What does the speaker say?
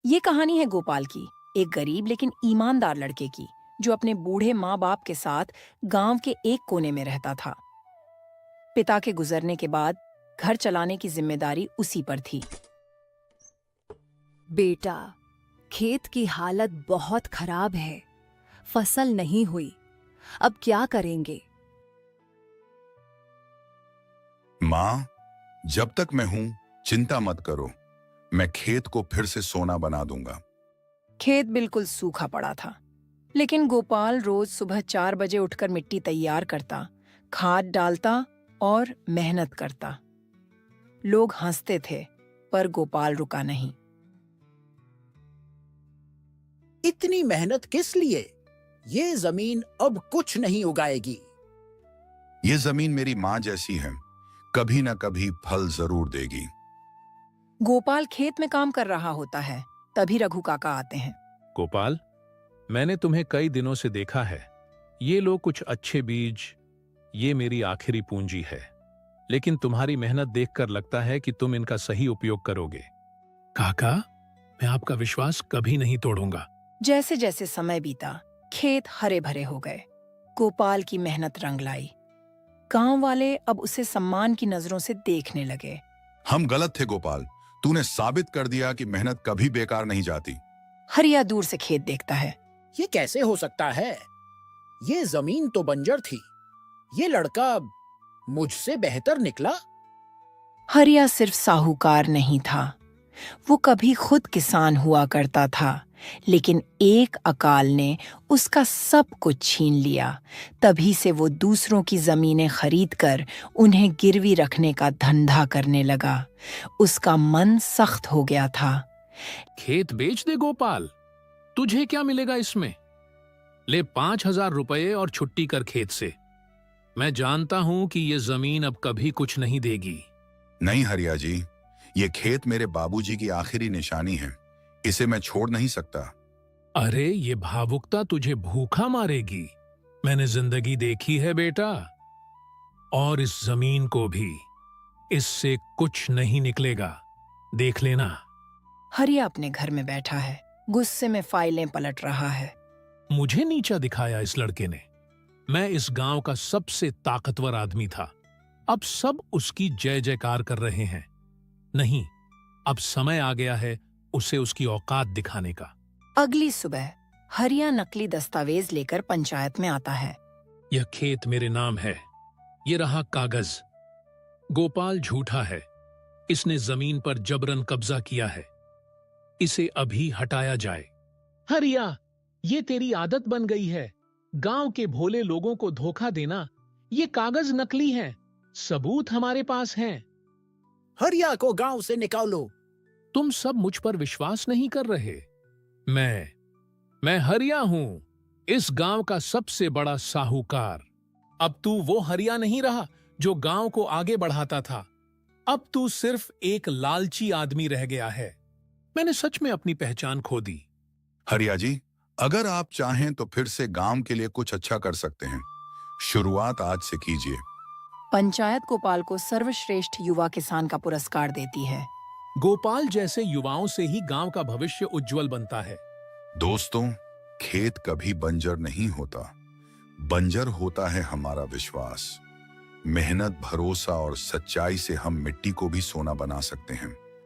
ये कहानी है गोपाल की, एक गरीब लेकिन ईमानदार लड़के की, जो अपने बूढ़े माँ बाप के साथ गांव के एक कोने में रहता था। पिता के गुजरने के बाद घर चलाने की जिम्मेदारी उसी पर थी। बेटा, खेत की हालत बहुत खराब है। फसल नहीं हुई। अब क्या करेंगे? माँ, जब तक मैं हूं, चिंता मत करो। मैं खेत को फिर से सोना बना दूंगा। खेत बिल्कुल सूखा पड़ा था, लेकिन गोपाल रोज सुबह 4 बजे उठकर मिट्टी तैयार करता, खाद डालता और मेहनत करता। लोग हंसते थे, पर गोपाल रुका नहीं। इतनी मेहनत किस लिए? ये जमीन अब कुछ नहीं उगाएगी। ये जमीन मेरी माँ जैसी है, कभी ना कभी फल जरूर देगी। गोपाल खेत में काम कर रहा होता है, तभी रघु काका आते हैं। गोपाल, मैंने तुम्हें कई दिनों से देखा है। ये लो कुछ अच्छे बीज, ये मेरी आखिरी पूंजी है। लेकिन तुम्हारी मेहनत देखकर लगता है कि तुम इनका सही उपयोग करोगे। काका, मैं आपका विश्वास कभी नहीं तोड़ूंगा। जैसे जैसे समय बीता, खेत हरे भरे हो गए। गोपाल की मेहनत रंग लाई। गांव वाले अब उसे सम्मान की नजरों से देखने लगे। हम गलत थे गोपाल, तूने साबित कर दिया कि मेहनत कभी बेकार नहीं जाती। हरिया दूर से खेत देखता है। ये कैसे हो सकता है? ये जमीन तो बंजर थी। ये लड़का मुझसे बेहतर निकला। हरिया सिर्फ साहूकार नहीं था, वो कभी खुद किसान हुआ करता था, लेकिन एक अकाल ने उसका सब कुछ छीन लिया। तभी से वो दूसरों की जमीनें खरीदकर उन्हें गिरवी रखने का धंधा करने लगा। उसका मन सख्त हो गया था। खेत बेच दे गोपाल, तुझे क्या मिलेगा इसमें? ले 5,000 रुपये और छुट्टी कर खेत से। मैं जानता हूं कि ये जमीन अब कभी कुछ नहीं देगी। नहीं हरिया जी, ये खेत मेरे बाबूजी की आखिरी निशानी है। इसे मैं छोड़ नहीं सकता। अरे, ये भावुकता तुझे भूखा मारेगी। मैंने जिंदगी देखी है बेटा, और इस जमीन को भी। इससे कुछ नहीं निकलेगा, देख लेना। हरिया अपने घर में बैठा है, गुस्से में फाइलें पलट रहा है। मुझे नीचा दिखाया इस लड़के ने। मैं इस गांव का सबसे ताकतवर आदमी था। अब सब उसकी जय जयकार कर रहे हैं। नहीं, अब समय आ गया है उसे उसकी औकात दिखाने का। अगली सुबह हरिया नकली दस्तावेज लेकर पंचायत में आता है। यह खेत मेरे नाम है, ये रहा कागज। गोपाल झूठा है, इसने जमीन पर जबरन कब्जा किया है। इसे अभी हटाया जाए। हरिया, ये तेरी आदत बन गई है, गांव के भोले लोगों को धोखा देना। ये कागज नकली हैं, सबूत हमारे पास हैं। हरिया को गांव से निकालो। तुम सब मुझ पर विश्वास नहीं कर रहे। मैं हरिया हूं, इस गांव का सबसे बड़ा साहूकार। अब तू वो हरिया नहीं रहा जो गांव को आगे बढ़ाता था। अब तू सिर्फ एक लालची आदमी रह गया है। मैंने सच में अपनी पहचान खो दी। हरिया जी, अगर आप चाहें तो फिर से गांव के लिए कुछ अच्छा कर सकते हैं। शुरुआत आज से कीजिए। पंचायत गोपाल को सर्वश्रेष्ठ युवा किसान का पुरस्कार देती है। गोपाल जैसे युवाओं से ही गांव का भविष्य उज्जवल बनता है। दोस्तों, खेत कभी बंजर नहीं होता। बंजर होता है हमारा विश्वास। मेहनत, भरोसा और सच्चाई से हम मिट्टी को भी सोना बना सकते हैं।